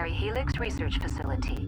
Planetary Helix Research Facility.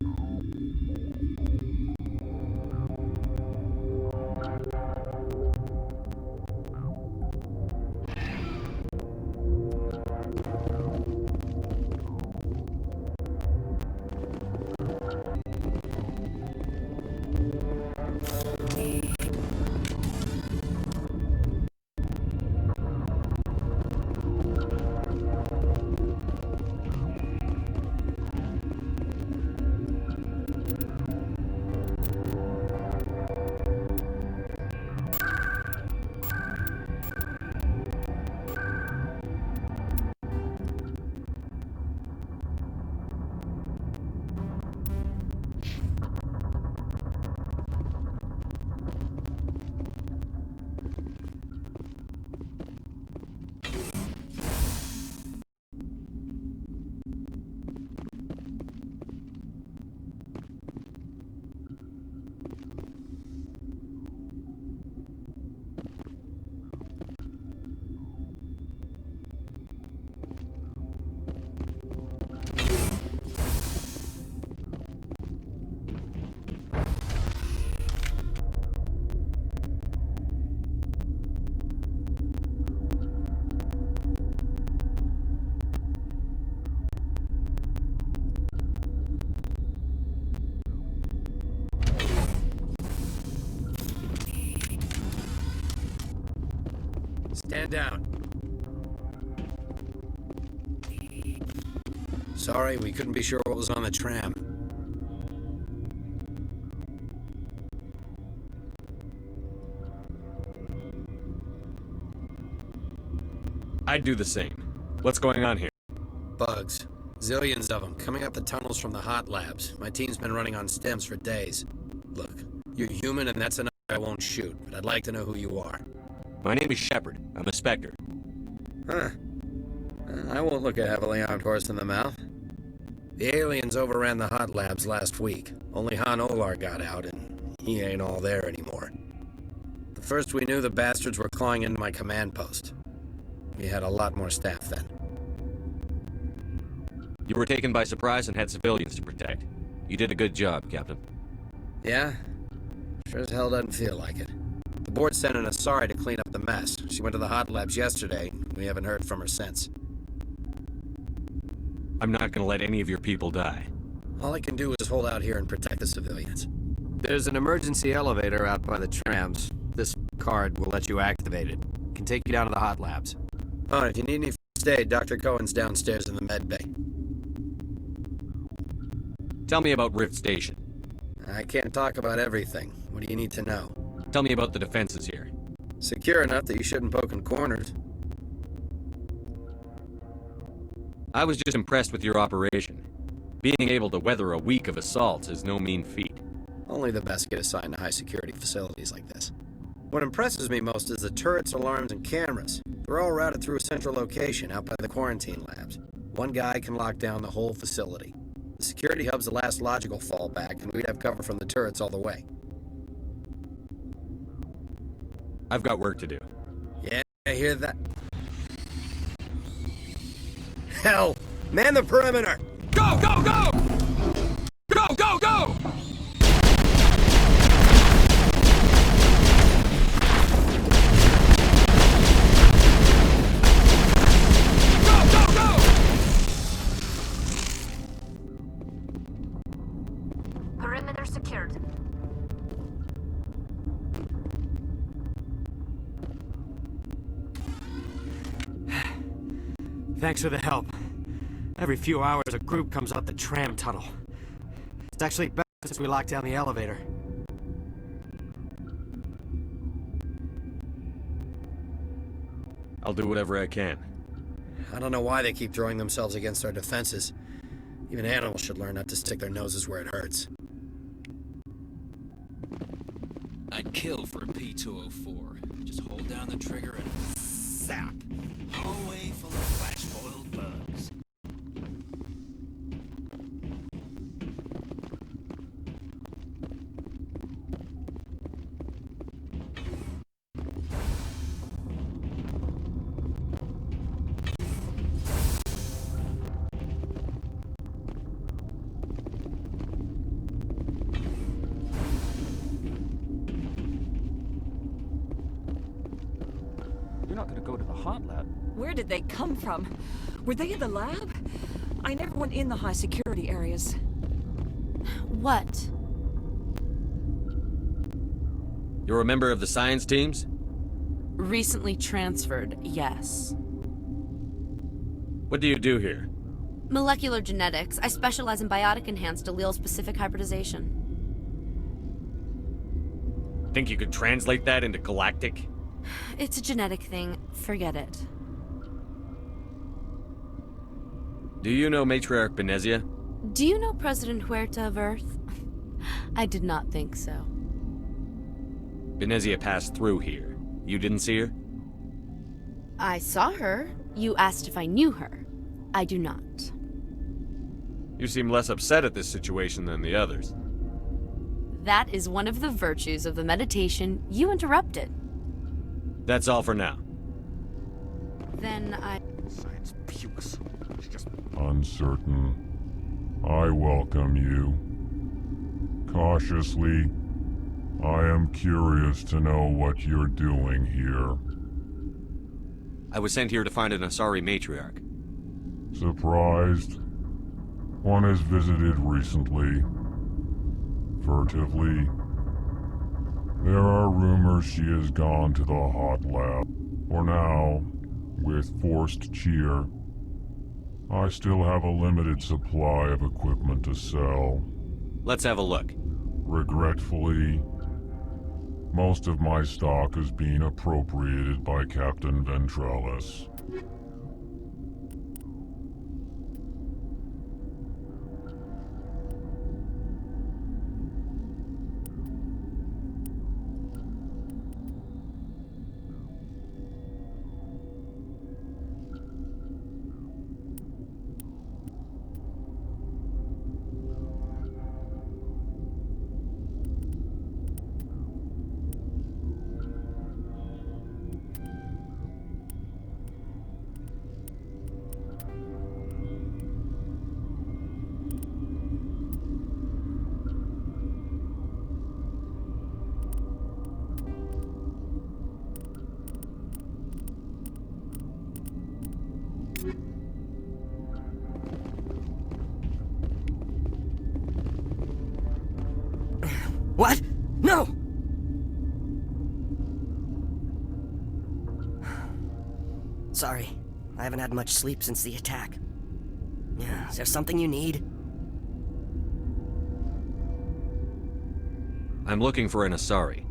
Stand down. Sorry, we couldn't be sure what was on the tram. I'd do the same. What's going on here? Bugs. Zillions of them, coming up the tunnels from the hot labs. My team's been running on stems for days. Look, you're human and that's enough I won't shoot, but I'd like to know who you are. My name is Shepard. I'm a Spectre. Huh. I won't look a heavily armed horse in the mouth. The aliens overran the hot labs last week. Only Han Olar got out, and he ain't all there anymore. The first we knew, the bastards were clawing into my command post. We had a lot more staff then. You were taken by surprise and had civilians to protect. You did a good job, Captain. Yeah? Sure as hell doesn't feel like it. The board sent an Asari to clean up the mess. She went to the hot labs yesterday. We haven't heard from her since. I'm not gonna let any of your people die. All I can do is hold out here and protect the civilians. There's an emergency elevator out by the trams. This card will let you activate it. It can take you down to the hot labs. Oh, and if you need any first aid, Dr. Cohen's downstairs in the med bay. Tell me about Rift Station. I can't talk about everything. What do you need to know? Tell me about the defenses here. Secure enough that you shouldn't poke in corners. I was just impressed with your operation. Being able to weather a week of assaults is no mean feat. Only the best get assigned to high-security facilities like this. What impresses me most is the turrets, alarms, and cameras. They're all routed through a central location out by the quarantine labs. One guy can lock down the whole facility. The security hub's the last logical fallback, and we'd have cover from the turrets all the way. I've got work to do. Yeah, I hear that. Hell! Man the perimeter! Go, go, go! Go, go, go! Go, go, go! Perimeter secured. Thanks for the help. Every few hours, a group comes out the tram tunnel. It's actually better since we locked down the elevator. I'll do whatever I can. I don't know why they keep throwing themselves against our defenses. Even animals should learn not to stick their noses where it hurts. I'd kill for a P-204. Just hold down the trigger and zap. Hallway full of flash-boiled bugs. not gonna go to the hot lab. Where did they come from? Were they in the lab? I never went in the high security areas. What? You're a member of the science teams? Recently transferred, yes. What do you do here? Molecular genetics. I specialize in biotic-enhanced allele-specific hybridization. Think you could translate that into galactic? It's a genetic thing. Forget it. Do you know Matriarch Benezia? Do you know President Huerta of Earth? I did not think so. Benezia passed through here. You didn't see her? I saw her. You asked if I knew her. I do not. You seem less upset at this situation than the others. That is one of the virtues of the meditation you interrupted. That's all for now. Then I... Science pukes. It's just... Uncertain. I welcome you. Cautiously, I am curious to know what you're doing here. I was sent here to find an Asari matriarch. Surprised? One has visited recently. Furtively. There are rumors she has gone to the hot lab. For now, with forced cheer, I still have a limited supply of equipment to sell. Let's have a look. Regretfully, most of my stock is being appropriated by Captain Ventralis. What? No! Sorry. I haven't had much sleep since the attack. Yeah, is there something you need? I'm looking for an Asari.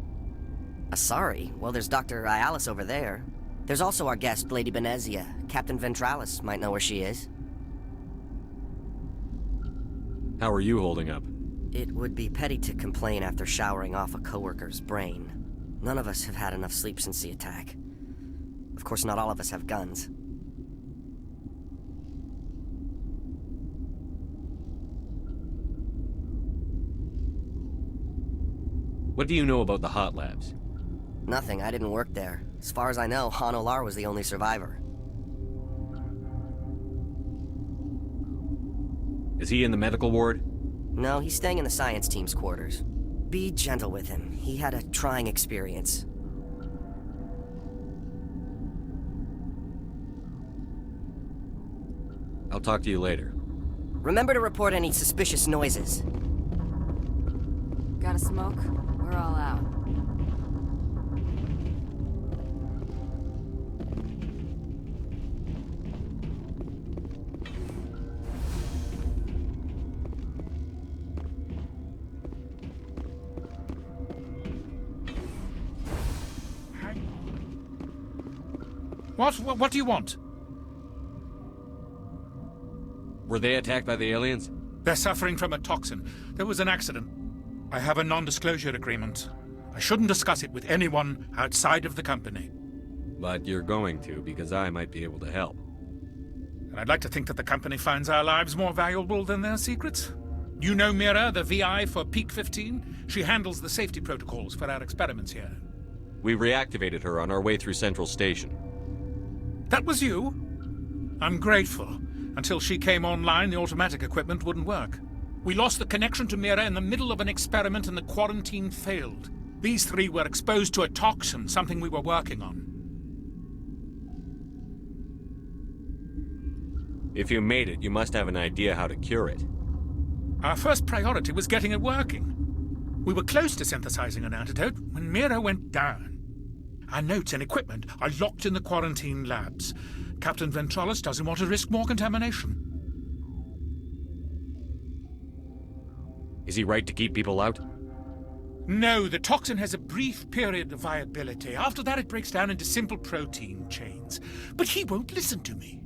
Asari? Well, there's Dr. Ayalis over there. There's also our guest, Lady Benezia. Captain Ventralis might know where she is. How are you holding up? It would be petty to complain after showering off a coworker's brain. None of us have had enough sleep since the attack. Of course, not all of us have guns. What do you know about the hot labs? Nothing, I didn't work there. As far as I know, Han Olar was the only survivor. Is he in the medical ward? No, he's staying in the science team's quarters. Be gentle with him. He had a trying experience. I'll talk to you later. Remember to report any suspicious noises. Got a smoke? We're all out. What do you want? Were they attacked by the aliens? They're suffering from a toxin. There was an accident. I have a non-disclosure agreement. I shouldn't discuss it with anyone outside of the company. But you're going to, because I might be able to help. And I'd like to think that the company finds our lives more valuable than their secrets. You know Mira, the VI for Peak 15? She handles the safety protocols for our experiments here. We reactivated her on our way through Central Station. That was you? I'm grateful. Until she came online, the automatic equipment wouldn't work. We lost the connection to Mira in the middle of an experiment and the quarantine failed. These three were exposed to a toxin, something we were working on. If you made it, you must have an idea how to cure it. Our first priority was getting it working. We were close to synthesizing an antidote when Mira went down. Our notes and equipment are locked in the quarantine labs. Captain Ventralis doesn't want to risk more contamination. Is he right to keep people out? No, the toxin has a brief period of viability. After that, it breaks down into simple protein chains. But he won't listen to me.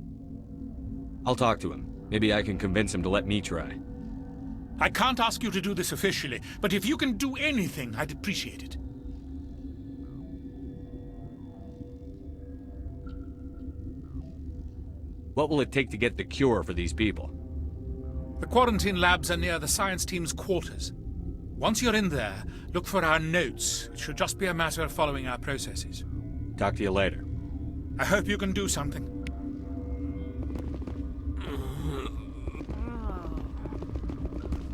I'll talk to him. Maybe I can convince him to let me try. I can't ask you to do this officially, but if you can do anything, I'd appreciate it. What will it take to get the cure for these people? The quarantine labs are near the science team's quarters. Once you're in there, look for our notes. It should just be a matter of following our processes. Talk to you later. I hope you can do something.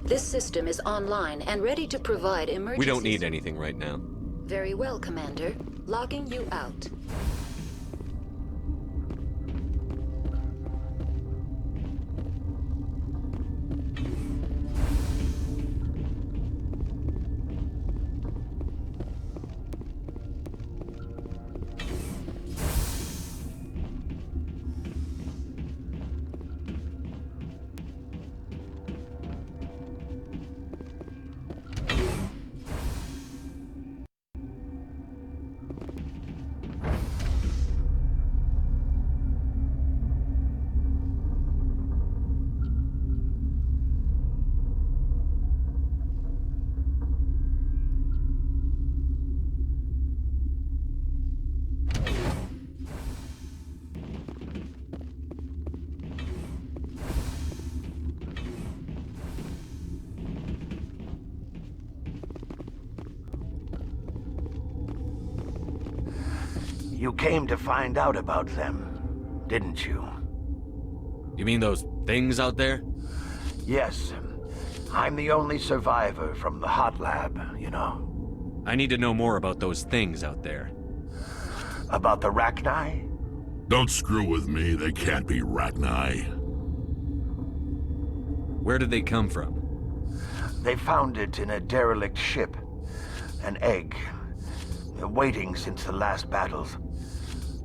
This system is online and ready to provide emergency... We don't need anything right now. Very well, Commander. Logging you out. You came to find out about them, didn't you? You mean those things out there? Yes. I'm the only survivor from the hot lab, you know. I need to know more about those things out there. About the Rachni? Don't screw with me, they can't be Rachni. Where did they come from? They found it in a derelict ship. An egg. Waiting since the last battles.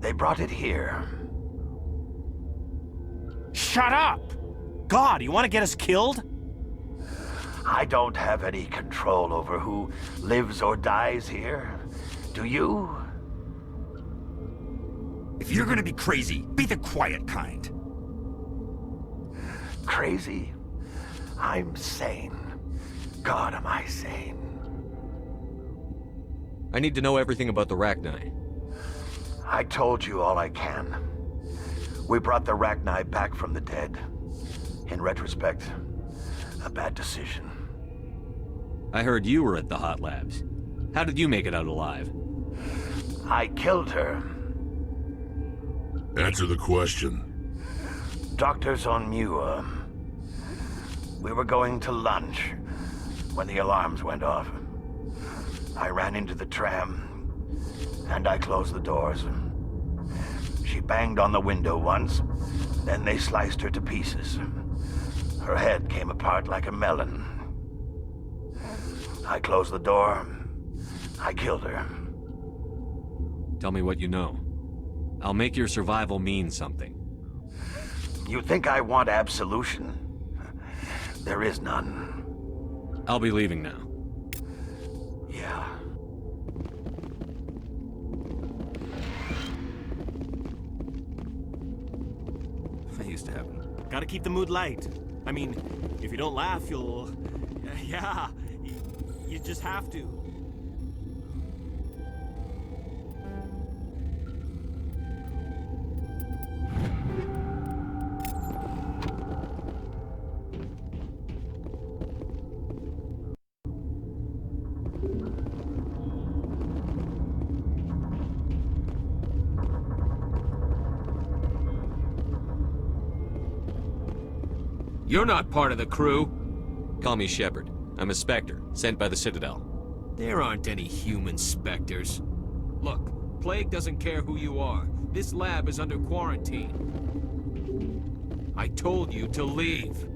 They brought it here. Shut up! God, you want to get us killed? I don't have any control over who lives or dies here. Do you? If you're gonna be crazy, be the quiet kind. Crazy? I'm sane. God, am I sane. I need to know everything about the Rachni. I told you all I can. We brought the Rachni back from the dead. In retrospect, a bad decision. I heard you were at the hot labs. How did you make it out alive? I killed her. Answer the question. Doctors on Muir. We were going to lunch when the alarms went off. I ran into the tram, and I closed the doors. She banged on the window once, then they sliced her to pieces. Her head came apart like a melon. I closed the door. I killed her. Tell me what you know. I'll make your survival mean something. You think I want absolution? There is none. I'll be leaving now. Yeah. I used to have them. Gotta keep the mood light. I mean, if you don't laugh, you'll... Yeah, you just have to. You're not part of the crew. Call me Shepard. I'm a Spectre, sent by the Citadel. There aren't any human Spectres. Look, Plague doesn't care who you are. This lab is under quarantine. I told you to leave.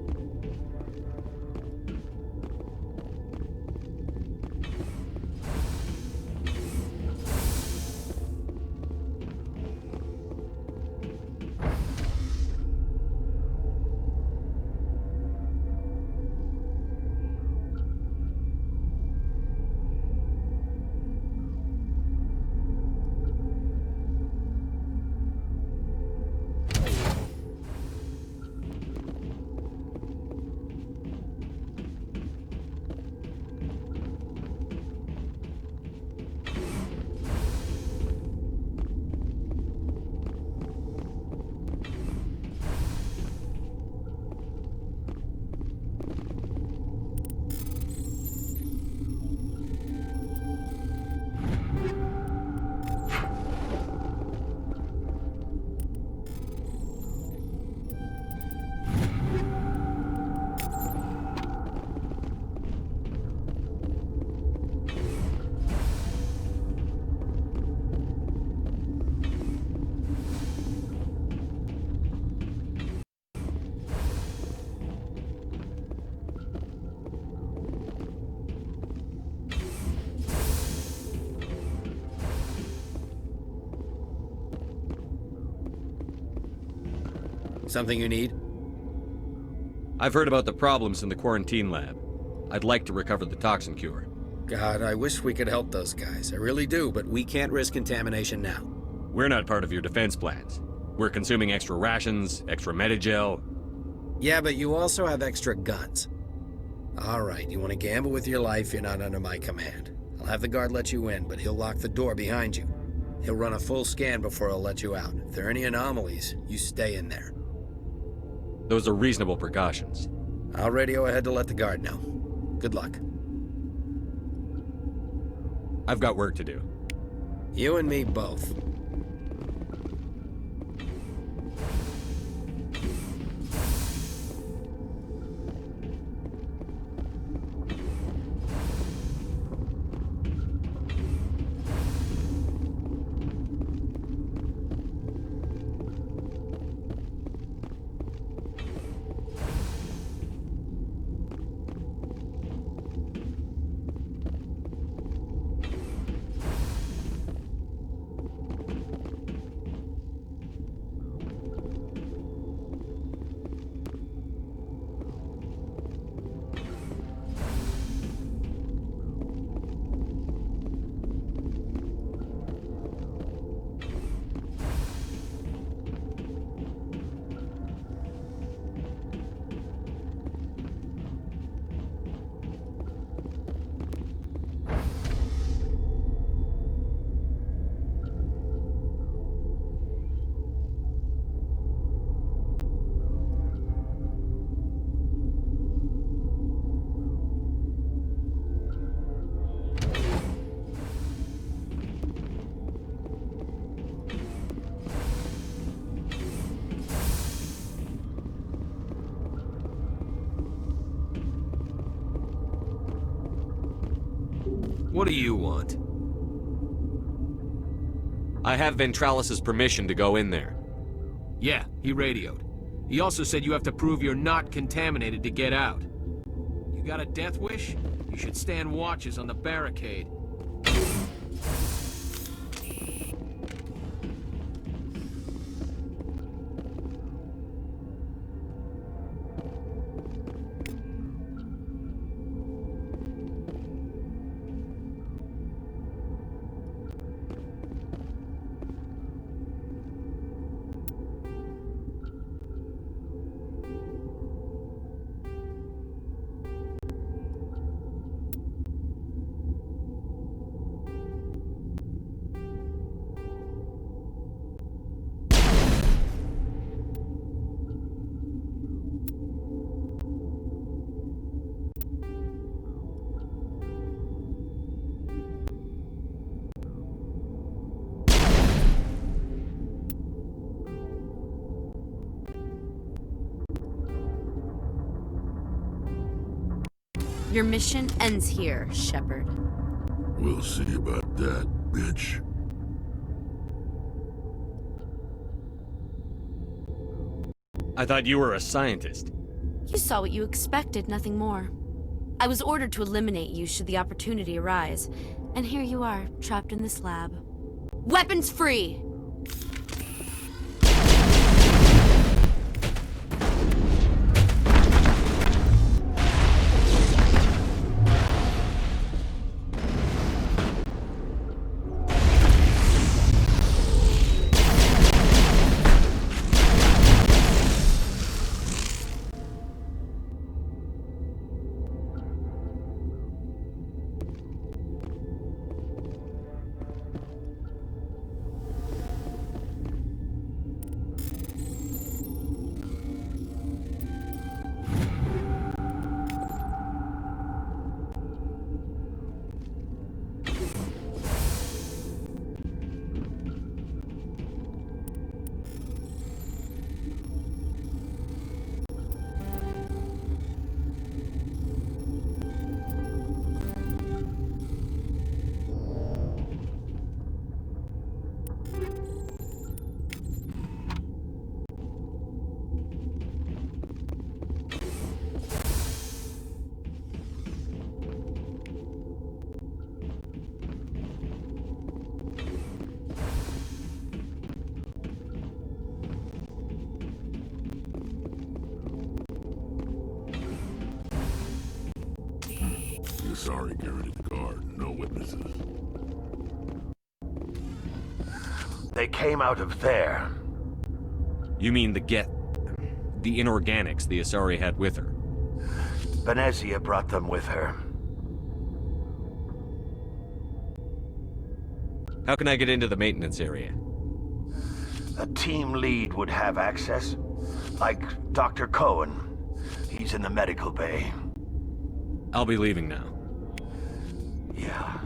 Something you need? I've heard about the problems in the quarantine lab. I'd like to recover the toxin cure. God, I wish we could help those guys. I really do, but we can't risk contamination now. We're not part of your defense plans. We're consuming extra rations, extra Medigel. Yeah, but you also have extra guns. All right, you want to gamble with your life, you're not under my command. I'll have the guard let you in, but he'll lock the door behind you. He'll run a full scan before he'll let you out. If there are any anomalies, you stay in there. Those are reasonable precautions. I'll radio ahead to let the guard know. Good luck. I've got work to do. You and me both. What do you want? I have Ventralis's permission to go in there. Yeah, he radioed. He also said you have to prove you're not contaminated to get out. You got a death wish? You should stand watches on the barricade. Your mission ends here, Shepard. We'll see about that, bitch. I thought you were a scientist. You saw what you expected, nothing more. I was ordered to eliminate you should the opportunity arise, and here you are, trapped in this lab. Weapons free! Sorry, carried at the guard. No witnesses. They came out of there. You mean the inorganics the Asari had with her? Venezia brought them with her. How can I get into the maintenance area? A team lead would have access. Like Dr. Cohen. He's in the medical bay. I'll be leaving now. Yeah.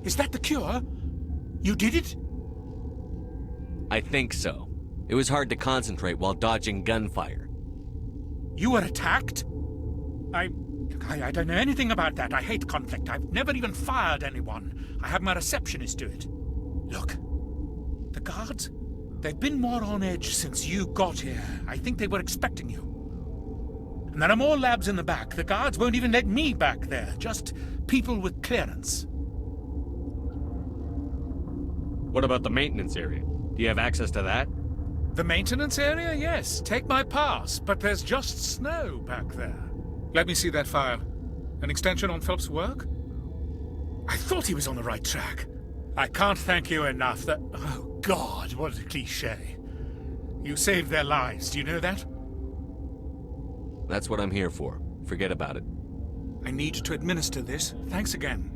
Is that the cure? You did it? I think so. It was hard to concentrate while dodging gunfire. You were attacked? I don't know anything about that. I hate conflict. I've never even fired anyone. I have my receptionist do it. Look, the guards, they've been more on edge since you got here. I think they were expecting you. And there are more labs in the back. The guards won't even let me back there. Just people with clearance. What about the maintenance area? Do you have access to that? The maintenance area? Yes. Take my pass. But there's just snow back there. Let me see that file. An extension on Phelps' work? I thought he was on the right track. I can't thank you enough that... Oh, God, what a cliché. You saved their lives. Do you know that? That's what I'm here for. Forget about it. I need to administer this. Thanks again.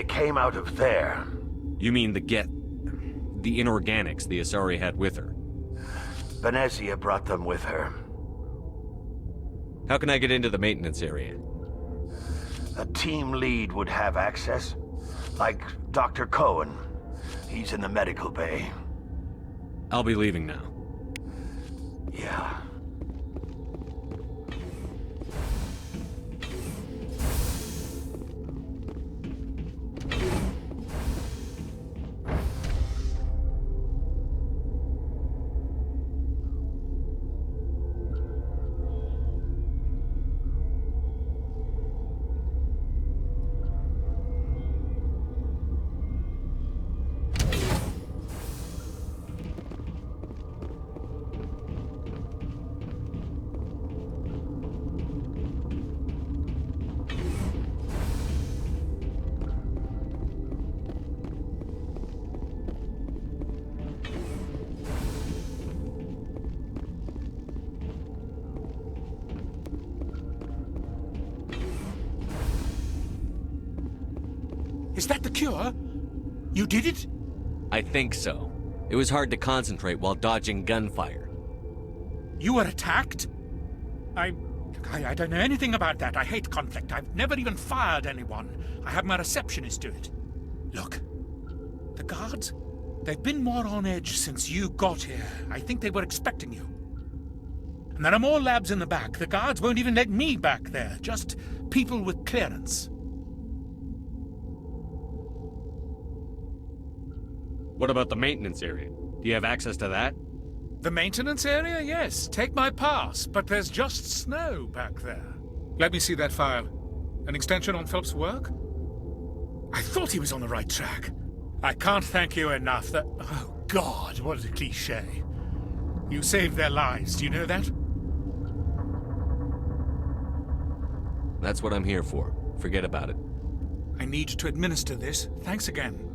They came out of there. You mean the inorganics the Asari had with her? Venezia brought them with her. How can I get into the maintenance area? A team lead would have access. Like Dr. Cohen. He's in the medical bay. I'll be leaving now. Yeah. Is that the cure? You did it? I think so. It was hard to concentrate while dodging gunfire. You were attacked? I don't know anything about that. I hate conflict. I've never even fired anyone. I have my receptionist do it. Look, the guards, they've been more on edge since you got here. I think they were expecting you. And there are more labs in the back. The guards won't even let me back there. Just people with clearance. What about the maintenance area? Do you have access to that? The maintenance area? Yes. Take my pass. But there's just snow back there. Let me see that file. An extension on Phelps' work? I thought he was on the right track. I can't thank you enough that... Oh, God, what a cliché. You saved their lives. Do you know that? That's what I'm here for. Forget about it. I need to administer this. Thanks again.